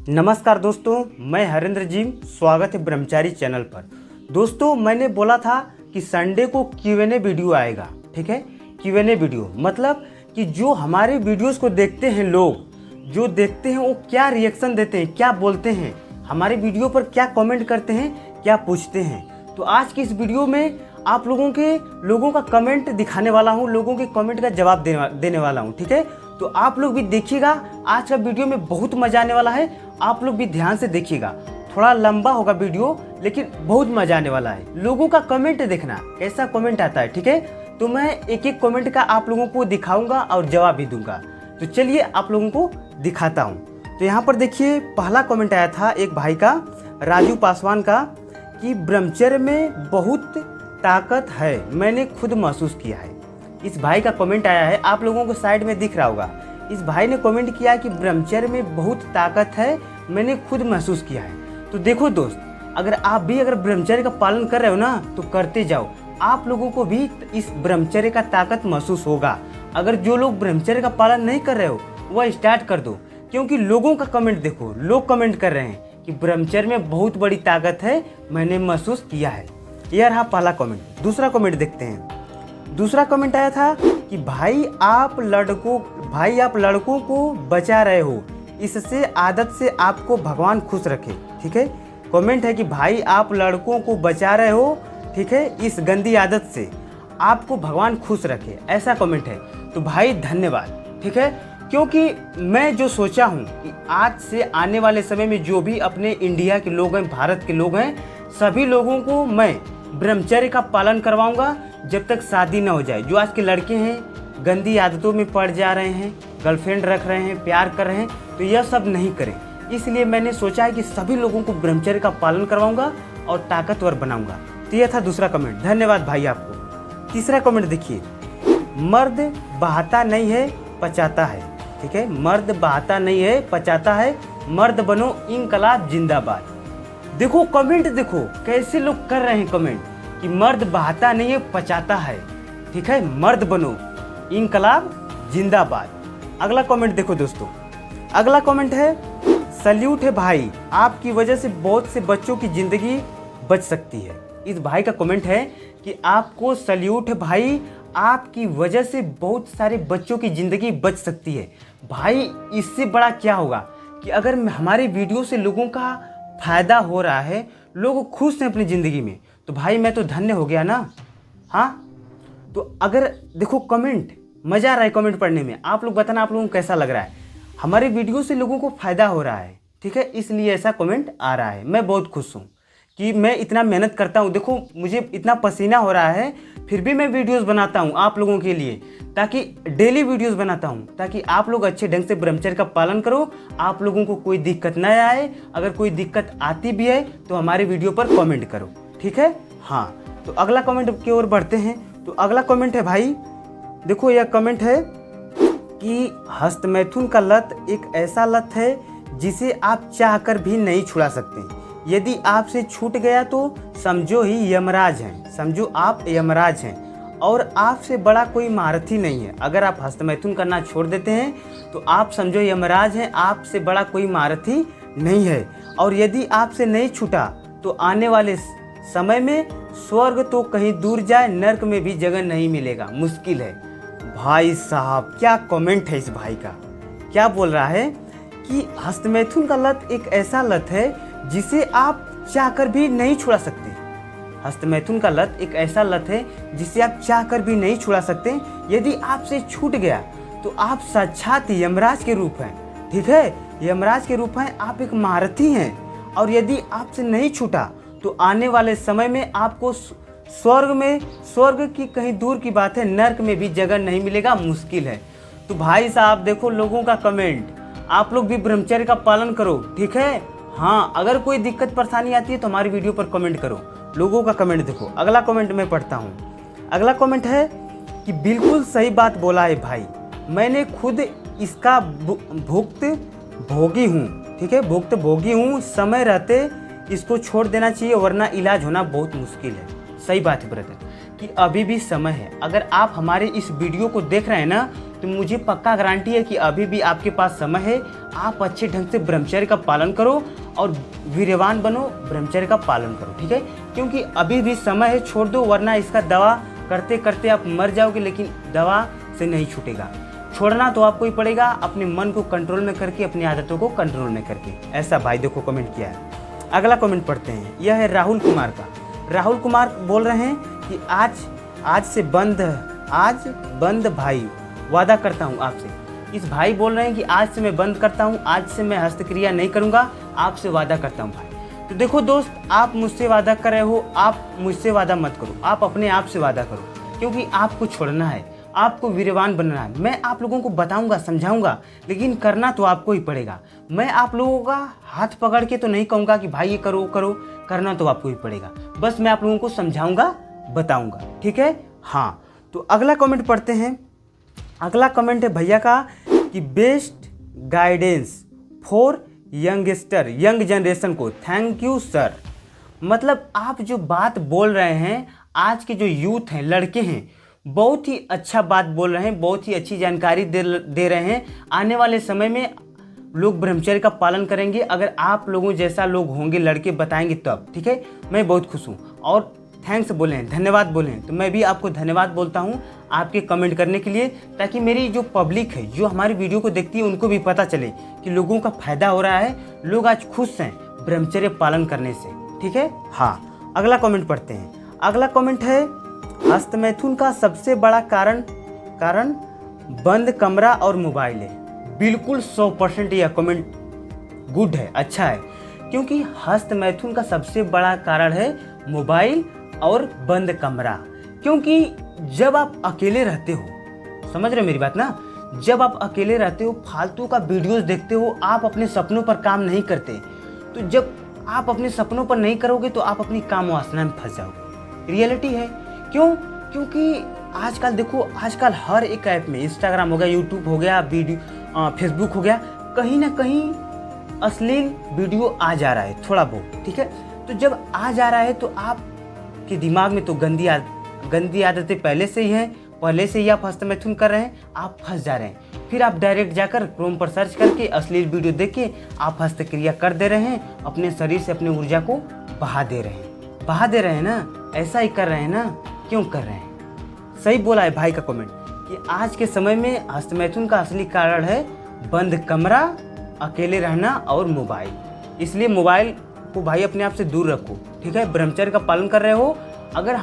नमस्कार दोस्तों, मैं हरेंद्र जी। स्वागत है ब्रह्मचारी चैनल पर। दोस्तों, मैंने बोला था कि संडे को Q&A वीडियो आएगा। ठीक है, Q&A वीडियो मतलब कि जो हमारे वीडियोस को देखते हैं लोग, जो देखते हैं वो क्या रिएक्शन देते हैं, क्या बोलते हैं, हमारे वीडियो पर क्या कमेंट करते हैं, क्या पूछते हैं। तो आज की इस वीडियो में आप लोगों का कमेंट दिखाने वाला हूँ, लोगों के कमेंट का जवाब देने वाला हूँ। ठीक है, तो आप लोग भी देखिएगा। आज का वीडियो में बहुत मजा आने वाला है, आप लोग भी ध्यान से देखिएगा। थोड़ा लंबा होगा वीडियो, लेकिन बहुत मजा आने वाला है। लोगों का कमेंट देखना कैसा कमेंट आता है। ठीक है, तो मैं एक एक कमेंट का आप लोगों को दिखाऊंगा और जवाब भी दूंगा। तो चलिए आप लोगों को दिखाता हूँ। तो यहाँ पर देखिए, पहला कमेंट आया था एक भाई का, राजू पासवान का, कि ब्रह्मचर्य में बहुत ताकत है, मैंने खुद महसूस किया है। इस भाई का कमेंट आया है, आप लोगों को साइड में दिख रहा होगा। इस भाई ने कमेंट किया कि ब्रह्मचर्य में बहुत ताकत है, मैंने खुद महसूस किया है। तो देखो दोस्त, अगर ब्रह्मचर्य का पालन कर रहे हो ना, तो करते जाओ। आप लोगों को भी इस ब्रह्मचर्य का ताकत महसूस होगा। अगर जो लोग ब्रह्मचर्य का पालन नहीं कर रहे हो, वह स्टार्ट कर दो। क्योंकि लोगों का कमेंट देखो, लोग कमेंट कर रहे हैं कि ब्रह्मचर्य में बहुत बड़ी ताकत है, मैंने महसूस किया है। यह रहा पहला कमेंट। दूसरा कमेंट देखते हैं। दूसरा कमेंट आया था कि भाई आप लड़कों को बचा रहे हो, इससे आदत से आपको भगवान खुश रखे। ठीक है, कमेंट है कि भाई आप लड़कों को बचा रहे हो, ठीक है, इस गंदी आदत से आपको भगवान खुश रखे, ऐसा कमेंट है। तो भाई धन्यवाद। ठीक है, क्योंकि मैं जो सोचा हूँ कि आज से आने वाले समय में जो भी अपने इंडिया के लोग हैं, भारत के लोग हैं, सभी लोगों को मैं ब्रह्मचर्य का पालन करवाऊंगा जब तक शादी न हो जाए। जो आज के लड़के हैं गंदी आदतों में पड़ जा रहे हैं, गर्लफ्रेंड रख रहे हैं, प्यार कर रहे हैं, तो यह सब नहीं करें। इसलिए मैंने सोचा है कि सभी लोगों को ब्रह्मचर्य का पालन करवाऊंगा और ताकतवर बनाऊंगा। तो यह था दूसरा कमेंट। धन्यवाद भाई आपको। तीसरा कमेंट देखिए, मर्द बहाता नहीं है पचाता है। ठीक है, मर्द बहाता नहीं है पचाता है, मर्द बनो इंकलाब जिंदाबाद। देखो कमेंट, देखो कैसे लोग कर रहे हैं कमेंट कि मर्द बहाता नहीं है पचाता है। ठीक है, मर्द बनो इंकलाब जिंदाबाद। अगला कमेंट देखो दोस्तों, अगला कमेंट है, सल्यूट है भाई, आपकी वजह से बहुत से बच्चों की जिंदगी बच सकती है। इस भाई का कमेंट है कि आपको सल्यूट है भाई, आपकी वजह से बहुत सारे बच्चों की जिंदगी बच सकती है। भाई इससे बड़ा क्या होगा कि अगर हमारे वीडियो से लोगों का फायदा हो रहा है, लोग खुश हैं अपनी ज़िंदगी में, तो भाई मैं तो धन्य हो गया ना। हाँ, तो अगर देखो कमेंट, मज़ा आ रहा है कमेंट पढ़ने में। आप लोग बताना आप लोगों को कैसा लग रहा है। हमारे वीडियो से लोगों को फ़ायदा हो रहा है, ठीक है, इसलिए ऐसा कमेंट आ रहा है। मैं बहुत खुश हूँ कि मैं इतना मेहनत करता हूँ। देखो मुझे इतना पसीना हो रहा है, फिर भी मैं वीडियोस बनाता हूँ आप लोगों के लिए, ताकि डेली वीडियोस बनाता हूँ ताकि आप लोग अच्छे ढंग से ब्रह्मचर्य का पालन करो, आप लोगों को कोई दिक्कत ना आए। अगर कोई दिक्कत आती भी है तो हमारे वीडियो पर कमेंट करो। ठीक है, हाँ, तो अगला कमेंट की ओर बढ़ते हैं। तो अगला कमेंट है भाई, देखो यह कमेंट है कि हस्तमैथुन का लत एक ऐसा लत है जिसे आप चाहकर भी नहीं छुड़ा सकते। यदि आपसे छूट गया तो समझो ही यमराज हैं, समझो आप यमराज हैं और आपसे बड़ा कोई महारथी नहीं है। अगर आप हस्तमैथुन करना छोड़ देते हैं तो आप समझो यमराज हैं, आपसे बड़ा कोई महारथी नहीं है। और यदि आपसे नहीं छूटा तो आने वाले समय में स्वर्ग तो कहीं दूर जाए, नर्क में भी जगह नहीं मिलेगा, मुश्किल है। भाई साहब क्या कमेंट है इस भाई का, क्या बोल रहा है कि हस्तमैथुन का लत एक ऐसा लत है जिसे आप चाहकर भी नहीं छुड़ा सकते। हस्तमैथुन का लत एक ऐसा लत है जिसे आप चाहकर भी नहीं छुड़ा सकते। यदि आपसे छूट गया तो आप साक्षात यमराज के रूप हैं। ठीक है, यमराज के रूप हैं, आप एक महारथी हैं। और यदि आपसे नहीं छूटा तो आने वाले समय में आपको स्वर्ग की कहीं दूर की बात है, नर्क में भी जगह नहीं मिलेगा, मुश्किल है। तो भाई साहब देखो लोगों का कमेंट, आप लोग भी ब्रह्मचर्य का पालन करो। ठीक है, हाँ, अगर कोई दिक्कत परेशानी आती है तो हमारी वीडियो पर कमेंट करो। लोगों का कमेंट देखो। अगला कमेंट मैं पढ़ता हूँ। अगला कमेंट है कि बिल्कुल सही बात बोला है भाई, मैंने खुद इसका भुक्त भोगी हूँ। ठीक है, भुक्त भोगी हूँ, समय रहते इसको छोड़ देना चाहिए वरना इलाज होना बहुत मुश्किल है। सही बात है ब्रदर कि अभी भी समय है। अगर आप हमारे इस वीडियो को देख रहे हैं ना, तो मुझे पक्का गारंटी है कि अभी भी आपके पास समय है। आप अच्छे ढंग से ब्रह्मचर्य का पालन करो और वीर्यवान बनो, ब्रह्मचर्य का पालन करो, ठीक है। क्योंकि अभी भी समय है, छोड़ दो, वरना इसका दवा करते करते आप मर जाओगे, लेकिन दवा से नहीं छूटेगा। छोड़ना तो आपको ही पड़ेगा, अपने मन को कंट्रोल में करके, अपनी आदतों को कंट्रोल में करके। ऐसा भाई देखो कमेंट किया है। अगला कमेंट पढ़ते हैं, यह है राहुल कुमार का। राहुल कुमार बोल रहे हैं कि आज से बंद भाई, वादा करता हूँ आपसे। इस भाई बोल रहे हैं कि आज से मैं बंद करता हूँ, आज से मैं हस्तक्रिया नहीं करूँगा, आपसे वादा करता हूँ भाई। तो देखो दोस्त, आप मुझसे वादा कर रहे हो, आप मुझसे वादा मत करो, आप अपने आप से वादा करो, क्योंकि आपको छोड़ना है, आपको वीरवान बनना है। मैं आप लोगों को बताऊंगा, समझाऊंगा, लेकिन करना तो आपको ही पड़ेगा। मैं आप लोगों का हाथ पकड़ के तो नहीं कहूँगा कि भाई ये करो करो, करना तो आपको ही पड़ेगा। बस मैं आप लोगों को समझाऊंगा, बताऊंगा, ठीक है। हाँ, तो अगला कमेंट पढ़ते हैं। अगला कमेंट है भैया का कि best guidance for young generation को, थैंक यू सर। मतलब आप जो बात बोल रहे हैं, आज के जो यूथ हैं, लड़के हैं, बहुत ही अच्छा बात बोल रहे हैं, बहुत ही अच्छी जानकारी दे रहे हैं। आने वाले समय में लोग ब्रह्मचर्य का पालन करेंगे अगर आप लोगों जैसा लोग होंगे, लड़के बताएंगे तब, ठीक है। मैं बहुत खुश हूँ और थैंक्स बोले हैं, धन्यवाद बोले हैं, तो मैं भी आपको धन्यवाद बोलता हूँ आपके कमेंट करने के लिए, ताकि मेरी जो पब्लिक है, जो हमारी वीडियो को देखती है, उनको भी पता चले कि लोगों का फायदा हो रहा है, लोग आज खुश हैं ब्रह्मचर्य पालन करने से, ठीक है। हाँ, अगला कमेंट पढ़ते हैं। अगला कमेंट है, हस्तमैथुन का सबसे बड़ा कारण बंद कमरा और मोबाइल है। बिल्कुल 100% यह कमेंट गुड है, अच्छा है, क्योंकि हस्तमैथुन का सबसे बड़ा कारण है मोबाइल और बंद कमरा। क्योंकि जब आप अकेले रहते हो, समझ रहे हो मेरी बात ना, जब आप अकेले रहते हो, फालतू का वीडियोस देखते हो, आप अपने सपनों पर काम नहीं करते, तो जब आप अपने सपनों पर नहीं करोगे तो आप अपनी काम वासना में फंस जाओगे। रियलिटी है। क्यों? क्योंकि आजकल देखो, आजकल हर एक ऐप में, इंस्टाग्राम हो गया, यूट्यूब हो गया, फेसबुक हो गया, कहीं ना कहीं अश्लील वीडियो आ जा रहा है थोड़ा बहुत, ठीक है। तो जब आ जा रहा है तो आपके दिमाग में तो गंदी आदतें पहले से ही हैं, पहले से ही आप हस्तमैथुन कर रहे हैं, आप फंस जा रहे हैं। फिर आप डायरेक्ट जाकर क्रोम पर सर्च करके अश्लील वीडियो देख के आप हस्तक्रिया कर दे रहे हैं, अपने शरीर से अपनी ऊर्जा को बहा दे रहे हैं ना, ऐसा ही कर रहे हैं ना, क्यों कर रहे हैं? सही बोला है भाई का कमेंट कि आज के समय में हस्तमैथुन का असली कारण है बंद कमरा, अकेले रहना और मोबाइल। इसलिए मोबाइल को भाई अपने आप से दूर रखो, ठीक है। ब्रह्मचर्य का पालन कर रहे हो, अगर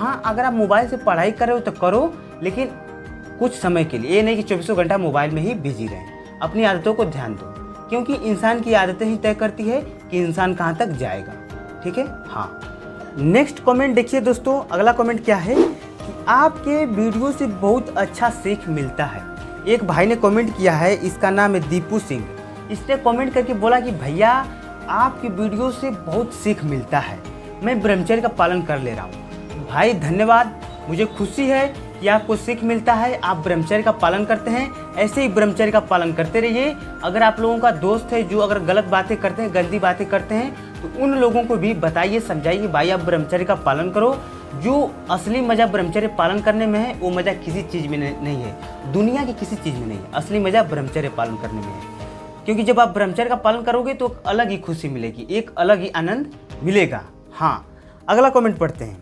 आप मोबाइल से पढ़ाई कर रहे हो तो करो, लेकिन कुछ समय के लिए, ये नहीं कि 24 घंटा मोबाइल में ही बिजी रहें। अपनी आदतों को ध्यान दो, क्योंकि इंसान की आदतें ही तय करती है कि इंसान कहाँ तक जाएगा, ठीक है। हाँ, नेक्स्ट कमेंट देखिए दोस्तों। अगला कमेंट क्या है कि आपके वीडियो से बहुत अच्छा सीख मिलता है। एक भाई ने कमेंट किया है, इसका नाम है दीपू सिंह। इसने कमेंट करके बोला कि भैया आपकी वीडियो से बहुत सीख मिलता है, मैं ब्रह्मचर्य का पालन कर ले रहा हूँ। भाई धन्यवाद, मुझे खुशी है कि आपको सीख मिलता है, आप ब्रह्मचर्य का पालन करते हैं। ऐसे ही ब्रह्मचर्य का पालन करते रहिए। अगर आप लोगों का दोस्त है जो अगर गलत बातें करते हैं, गंदी बातें करते हैं, तो उन लोगों को भी बताइए, समझाइए, भाई आप ब्रह्मचर्य का पालन करो। जो असली मज़ा ब्रह्मचर्य पालन करने में है, वो मज़ा किसी चीज़ में नहीं है, दुनिया की किसी चीज़ में नहीं है। असली मज़ा ब्रह्मचर्य पालन करने में है, क्योंकि जब आप ब्रह्मचर्य का पालन करोगे तो अलग ही खुशी मिलेगी, एक अलग ही आनंद मिलेगा। हाँ, अगला कमेंट पढ़ते हैं।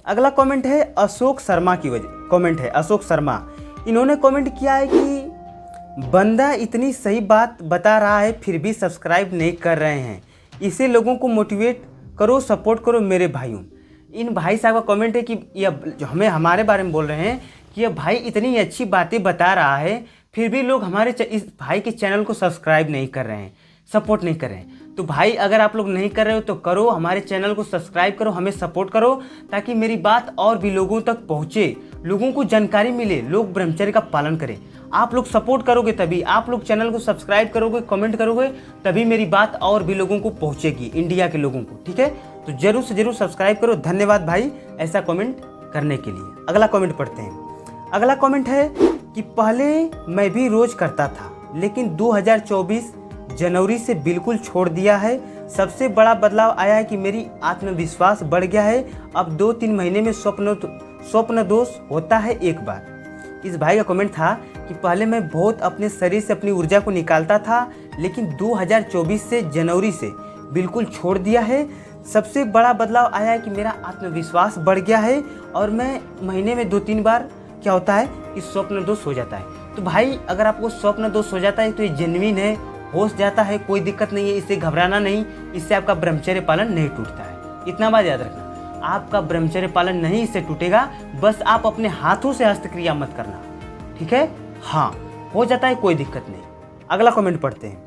अगला कमेंट है अशोक शर्मा की कमेंट है, अशोक शर्मा। इन्होंने कमेंट किया है कि बंदा इतनी सही बात बता रहा है फिर भी सब्सक्राइब नहीं कर रहे हैं, इसे लोगों को मोटिवेट करो, सपोर्ट करो मेरे भाइयों। इन भाई साहब का कमेंट है कि यह जो हमारे बारे में बोल रहे हैं कि यह भाई इतनी अच्छी बातें बता रहा है फिर भी लोग हमारे इस भाई के चैनल को सब्सक्राइब नहीं कर रहे हैं, सपोर्ट नहीं कर रहे हैं। तो भाई अगर आप लोग नहीं कर रहे हो तो करो, हमारे चैनल को सब्सक्राइब करो, हमें सपोर्ट करो, ताकि मेरी बात और भी लोगों तक पहुँचे, लोगों को जानकारी मिले, लोग ब्रह्मचर्य का पालन करें। आप लोग सपोर्ट करोगे तभी, आप लोग चैनल को सब्सक्राइब करोगे, कमेंट करोगे, तभी मेरी बात और भी लोगों को पहुँचेगी, इंडिया के लोगों को, ठीक है। तो जरूर से जरूर सब्सक्राइब करो। धन्यवाद भाई ऐसा कमेंट करने के लिए। अगला कमेंट पढ़ते हैं। अगला कमेंट है कि पहले मैं भी रोज करता था, लेकिन 2024 जनवरी से बिल्कुल छोड़ दिया है। सबसे बड़ा बदलाव आया है कि मेरी आत्मविश्वास बढ़ गया है। अब 2-3 महीने में स्वप्न दोष होता है एक बार। इस भाई का कमेंट था कि पहले मैं बहुत अपने शरीर से अपनी ऊर्जा को निकालता था, लेकिन 2024 से जनवरी से बिल्कुल छोड़ दिया है। सबसे बड़ा बदलाव आया है कि मेरा आत्मविश्वास बढ़ गया है और मैं महीने में 2-3 बार क्या होता है कि स्वप्न दोष हो जाता है। तो भाई अगर आपको स्वप्न दोष हो जाता है तो ये जेन्युइन है, हो जाता है, कोई दिक्कत नहीं है, इससे घबराना नहीं, इससे आपका ब्रह्मचर्य पालन नहीं टूटता है। इतना बात याद रखना, आपका ब्रह्मचर्य पालन नहीं इससे टूटेगा, बस आप अपने हाथों से हस्तक्रिया मत करना, ठीक है। हाँ, हो जाता है, कोई दिक्कत नहीं। अगला कमेंट पढ़ते हैं।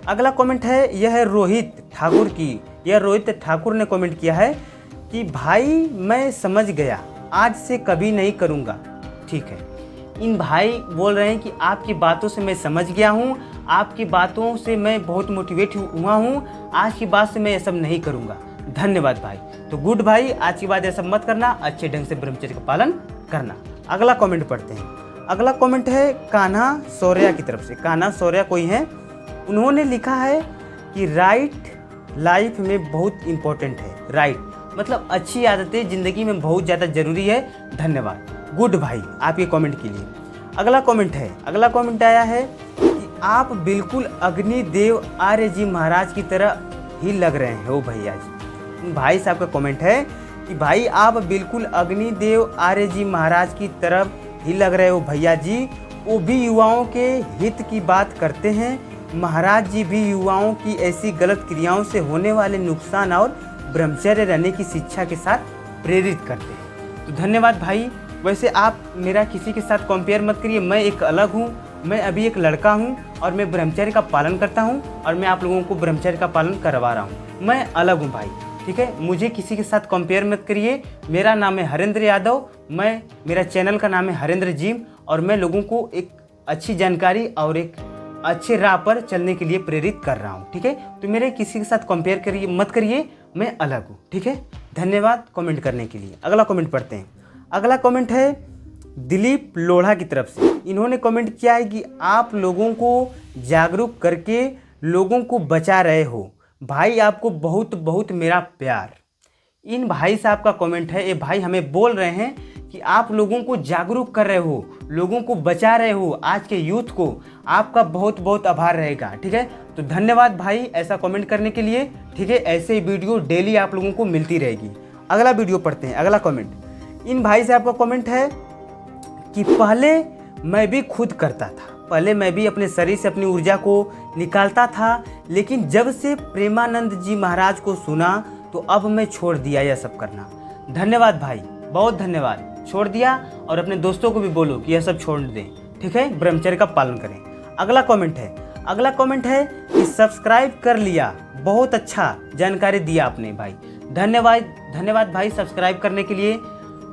अगला कमेंट है, यह है रोहित ठाकुर की। यह रोहित ठाकुर ने कमेंट किया है कि भाई मैं समझ गया, आज से कभी नहीं करूँगा। ठीक है, इन भाई बोल रहे हैं कि आपकी बातों से मैं समझ गया हूँ, आपकी बातों से मैं बहुत मोटिवेट हुआ हूँ, आज की बात से मैं ये सब नहीं करूँगा। धन्यवाद भाई। तो गुड भाई, आज की बात ये सब मत करना, अच्छे ढंग से ब्रह्मचर्य का पालन करना। अगला कमेंट पढ़ते हैं। अगला कमेंट है कान्हा सौर्या की तरफ से। कान्हा सौर्या कोई है, उन्होंने लिखा है कि राइट लाइफ में बहुत इम्पोर्टेंट है। राइट मतलब अच्छी आदतें ज़िंदगी में बहुत ज़्यादा ज़रूरी है। धन्यवाद गुड भाई आपके कमेंट के लिए। अगला कमेंट है, अगला कमेंट आया है कि आप बिल्कुल अग्निदेव आर्य जी महाराज की तरह ही लग रहे हैं हो भैया जी। भाई साहब का कमेंट है कि भाई आप बिल्कुल अग्निदेव आर्य जी महाराज की तरह ही लग रहे हो भैया जी, वो भी युवाओं के हित की बात करते हैं। महाराज जी भी युवाओं की ऐसी गलत क्रियाओं से होने वाले नुकसान और ब्रह्मचर्य रहने की शिक्षा के साथ प्रेरित करते हैं। तो धन्यवाद भाई। वैसे आप मेरा किसी के साथ कंपेयर मत करिए, मैं एक अलग हूँ, मैं अभी एक लड़का हूँ और मैं ब्रह्मचर्य का पालन करता हूँ और मैं आप लोगों को ब्रह्मचर्य का पालन करवा रहा हूँ। मैं अलग हूँ भाई, ठीक है। मुझे किसी के साथ कंपेयर मत करिए। मेरा नाम है हरेंद्र यादव, मेरा चैनल का नाम है हरेंद्र जिम और मैं लोगों को एक अच्छी जानकारी और एक अच्छे राह पर चलने के लिए प्रेरित कर रहा हूँ, ठीक है। तो मेरे किसी के साथ कंपेयर करिए मत करिए, मैं अलग हूँ, ठीक है। धन्यवाद कमेंट करने के लिए। अगला कमेंट पढ़ते हैं। अगला कमेंट है दिलीप लोढ़ा की तरफ से। इन्होंने कमेंट किया है कि आप लोगों को जागरूक करके लोगों को बचा रहे हो भाई, आपको बहुत बहुत मेरा प्यार। इन भाई साहब का कमेंट है, ये भाई हमें बोल रहे हैं कि आप लोगों को जागरूक कर रहे हो, लोगों को बचा रहे हो, आज के यूथ को। आपका बहुत बहुत आभार रहेगा, ठीक है। तो धन्यवाद भाई ऐसा कमेंट करने के लिए, ठीक है। ऐसे ही वीडियो डेली आप लोगों को मिलती रहेगी। अगला वीडियो पढ़ते हैं। अगला कमेंट इन भाई साहब का कमेंट है कि पहले मैं भी खुद करता था, पहले मैं भी अपने शरीर से अपनी ऊर्जा को निकालता था, लेकिन जब से प्रेमानंद जी महाराज को सुना तो अब मैं छोड़ दिया यह सब करना। धन्यवाद भाई, बहुत धन्यवाद। छोड़ दिया और अपने दोस्तों को भी बोलो कि यह सब छोड़ दें, ठीक है, ब्रह्मचर्य का पालन करें। अगला कमेंट है, अगला कमेंट है कि सब्सक्राइब कर लिया, बहुत अच्छा जानकारी दिया आपने भाई। धन्यवाद, धन्यवाद भाई सब्सक्राइब करने के लिए।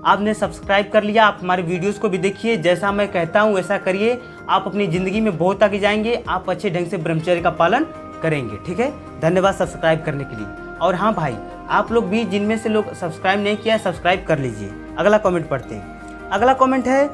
आपने सब्सक्राइब कर लिया, आप हमारे वीडियोस को भी देखिए, जैसा मैं कहता हूँ वैसा करिए, आप अपनी ज़िंदगी में बहुत आगे जाएंगे, आप अच्छे ढंग से ब्रह्मचर्य का पालन करेंगे, ठीक है। धन्यवाद सब्सक्राइब करने के लिए। और हाँ भाई, आप लोग भी जिनमें से लोग सब्सक्राइब नहीं किया, सब्सक्राइब कर लीजिए। अगला कमेंट पढ़ते हैं। अगला कमेंट है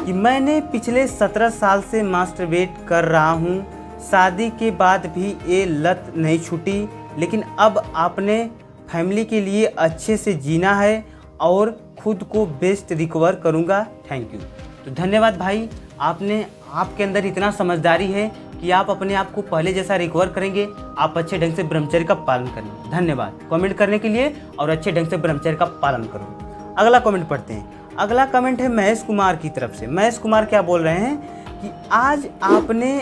कि मैंने पिछले 17 साल से मास्टरबेट कर रहा हूँ, शादी के बाद भी ये लत नहीं छूटी, लेकिन अब आपने फैमिली के लिए अच्छे से जीना है और खुद को बेस्ट रिकवर करूँगा, थैंक यू। तो धन्यवाद भाई, आपके अंदर इतना समझदारी है कि आप अपने आप को पहले जैसा रिकवर करेंगे, आप अच्छे ढंग से ब्रह्मचर्य का पालन करेंगे। धन्यवाद कमेंट करने के लिए और अच्छे ढंग से ब्रह्मचर्य का पालन करो। अगला कमेंट पढ़ते हैं। अगला कमेंट है महेश कुमार की तरफ से। महेश कुमार क्या बोल रहे हैं कि आज आपने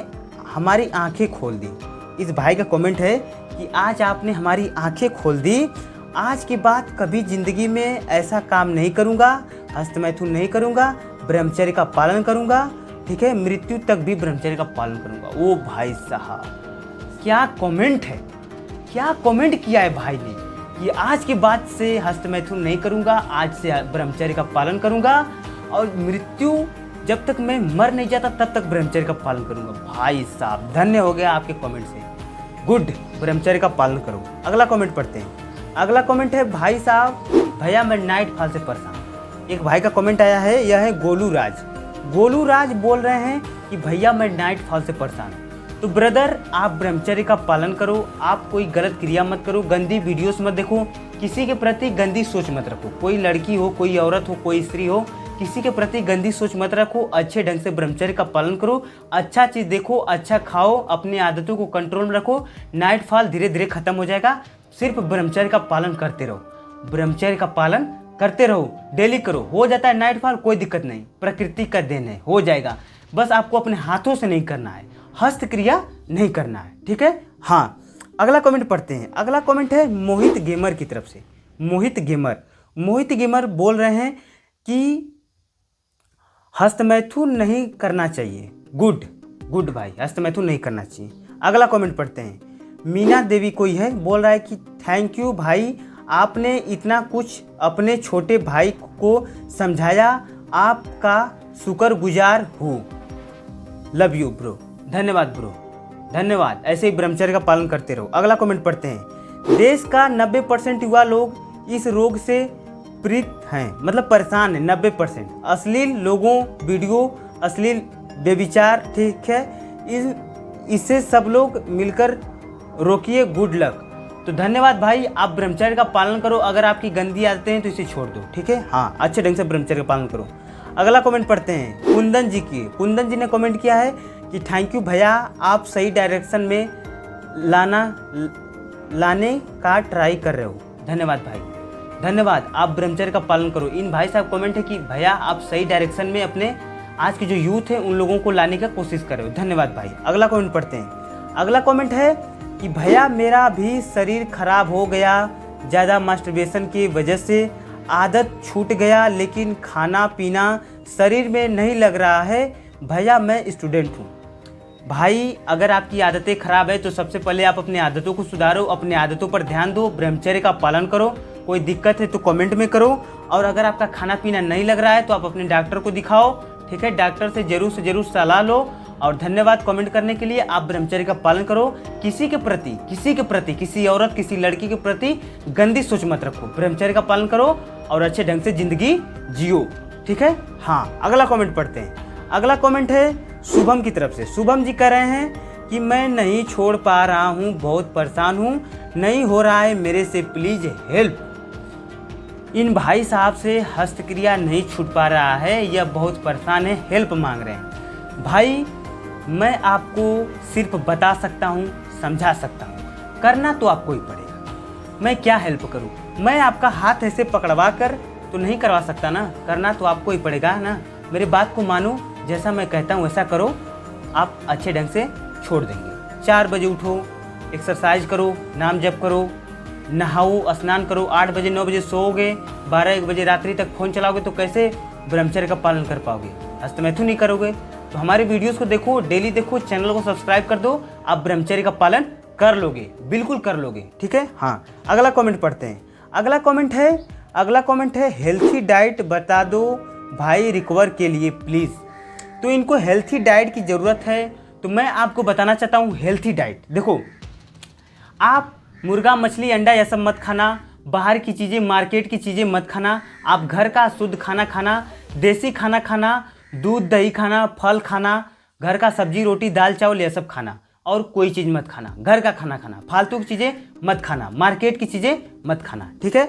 हमारी आंखें खोल दी। इस भाई का कमेंट है कि आज आपने हमारी आंखें खोल दी, आज के बाद कभी ज़िंदगी में ऐसा काम नहीं करूँगा, हस्तमैथुन नहीं करूँगा, ब्रह्मचर्य का पालन करूँगा, ठीक है, मृत्यु तक भी ब्रह्मचर्य का पालन करूँगा। ओ भाई साहब, क्या कमेंट है, क्या कमेंट किया है भाई ने कि आज के बाद से हस्तमैथुन नहीं करूँगा, आज से ब्रह्मचर्य का पालन करूँगा और मृत्यु जब तक मैं मर नहीं जाता तब तक ब्रह्मचर्य का पालन करूँगा। भाई साहब धन्य हो गया आपके कमेंट से, गुड, ब्रह्मचर्य का पालन करो। अगला कमेंट पढ़ते हैं। अगला कमेंट है भाई साहब, भैया मैं नाइट फॉल से परेशान। एक भाई का कमेंट आया है, यह है गोलू राज। गोलू राज बोल रहे हैं कि भैया मैं नाइट फॉल से परेशान हूँ। तो ब्रदर आप ब्रह्मचर्य का पालन करो, आप कोई गलत क्रिया मत करो, गंदी वीडियोस मत देखो, किसी के प्रति गंदी सोच मत रखो, कोई लड़की हो, कोई औरत हो, कोई स्त्री हो, किसी के प्रति गंदी सोच मत रखो, अच्छे ढंग से ब्रह्मचर्य का पालन करो, अच्छा चीज़ देखो, अच्छा खाओ, अपनी आदतों को कंट्रोल में रखो। नाइट फॉल धीरे धीरे खत्म हो जाएगा। सिर्फ ब्रह्मचर्य का पालन करते रहो, ब्रह्मचर्य का पालन करते रहो, डेली करो। हो जाता है नाइट फॉल, कोई दिक्कत नहीं, प्रकृति का देन है, हो जाएगा। बस आपको अपने हाथों से नहीं करना है, हस्तक्रिया नहीं करना है, ठीक है। हाँ, अगला कमेंट पढ़ते हैं। अगला कमेंट है मोहित गेमर की तरफ से। मोहित गेमर बोल रहे हैं कि हस्तमैथुन नहीं करना चाहिए। गुड भाई, हस्तमैथुन नहीं करना चाहिए। अगला कमेंट पढ़ते हैं। मीना देवी कोई है, बोल रहा है कि थैंक यू भाई, आपने इतना कुछ अपने छोटे भाई को समझाया, आपका शुक्रगुजार हूँ। Love you bro. धन्यवाद ब्रो, धन्यवाद। ऐसे ही ब्रह्मचर्य का पालन करते रहो। अगला कमेंट पढ़ते हैं। देश का 90% युवा लोग इस रोग से पीड़ित हैं, मतलब परेशान है। 90% अश्लील लोगों वीडियो, अश्लील व्यभिचार, ठीक है, इससे सब लोग मिलकर रोकिए। Good luck. तो धन्यवाद भाई, आप ब्रह्मचर्य का पालन करो। अगर आपकी गंदी आदतें हैं तो इसे छोड़ दो, ठीक है। हाँ, अच्छे ढंग से ब्रह्मचर्य का पालन करो। अगला कमेंट पढ़ते हैं कुंदन जी ने कमेंट किया है कि थैंक यू भैया, आप सही डायरेक्शन में लाने का ट्राई कर रहे हो। धन्यवाद भाई, धन्यवाद। आप ब्रह्मचर्य का पालन करो। इन भाई साहब कमेंट है कि भैया आप सही डायरेक्शन में अपने आज के जो यूथ है उन लोगों को लाने का कोशिश कर रहे हो। धन्यवाद भाई। अगला कमेंट पढ़ते हैं। अगला कमेंट है कि भैया मेरा भी शरीर खराब हो गया, ज़्यादा मास्टरबेशन की वजह से आदत छूट गया, लेकिन खाना पीना शरीर में नहीं लग रहा है। भैया मैं स्टूडेंट हूँ। भाई अगर आपकी आदतें खराब है तो सबसे पहले आप अपनी आदतों को सुधारो, अपनी आदतों पर ध्यान दो, ब्रह्मचर्य का पालन करो। कोई दिक्कत है तो कमेंट में करो। और अगर आपका खाना पीना नहीं लग रहा है तो आप अपने डॉक्टर को दिखाओ, ठीक है। डॉक्टर से जरूर सलाह लो। और धन्यवाद कमेंट करने के लिए। आप ब्रह्मचर्य का पालन करो। किसी के प्रति किसी औरत, किसी लड़की के प्रति गंदी सोच मत रखो। ब्रह्मचर्य का पालन करो और अच्छे ढंग से जिंदगी जियो, ठीक है। हाँ, अगला कमेंट पढ़ते हैं। अगला कमेंट है शुभम की तरफ से। शुभम जी कह रहे हैं कि मैं नहीं छोड़ पा रहा हूँ, बहुत परेशान हूँ, नहीं हो रहा है मेरे से, प्लीज हेल्प। इन भाई साहब से हस्तक्रिया नहीं छूट पा रहा है, यह बहुत परेशान है, हेल्प मांग रहे हैं। भाई मैं आपको सिर्फ बता सकता हूँ, समझा सकता हूँ, करना तो आपको ही पड़ेगा। मैं क्या हेल्प करूँ? मैं आपका हाथ ऐसे पकड़वा कर तो नहीं करवा सकता ना, करना तो आपको ही पड़ेगा ना। मेरी बात को मानो, जैसा मैं कहता हूँ वैसा करो, आप अच्छे ढंग से छोड़ देंगे। 4 बजे उठो, एक्सरसाइज करो, नाम जप करो, नहाओ, स्नान करो, 8 बजे 9 बजे सोओगे, 12-1 बजे रात्रि तक फ़ोन चलाओगे तो कैसे ब्रह्मचर्य का पालन कर पाओगे? हस्तमैथुन नहीं करोगे। तो हमारे वीडियोस को देखो, डेली देखो, चैनल को सब्सक्राइब कर दो, आप ब्रह्मचर्य का पालन कर लोगे, बिल्कुल कर लोगे, ठीक है। हाँ, अगला कमेंट पढ़ते हैं। अगला कमेंट है हेल्थी डाइट बता दो भाई रिकवर के लिए प्लीज़। तो इनको हेल्थी डाइट की ज़रूरत है, तो मैं आपको बताना चाहता हूँ हेल्थी डाइट। देखो, आप मुर्गा, मछली, अंडा यह सब मत खाना, बाहर की चीज़ें, मार्केट की चीज़ें मत खाना। आप घर का शुद्ध खाना खाना, देसी खाना खाना, दूध दही खाना, फल खाना, घर का सब्जी रोटी दाल चावल यह सब खाना, और कोई चीज़ मत खाना। घर का खाना खाना, फालतू की चीज़ें मत खाना, मार्केट की चीज़ें मत खाना, ठीक है।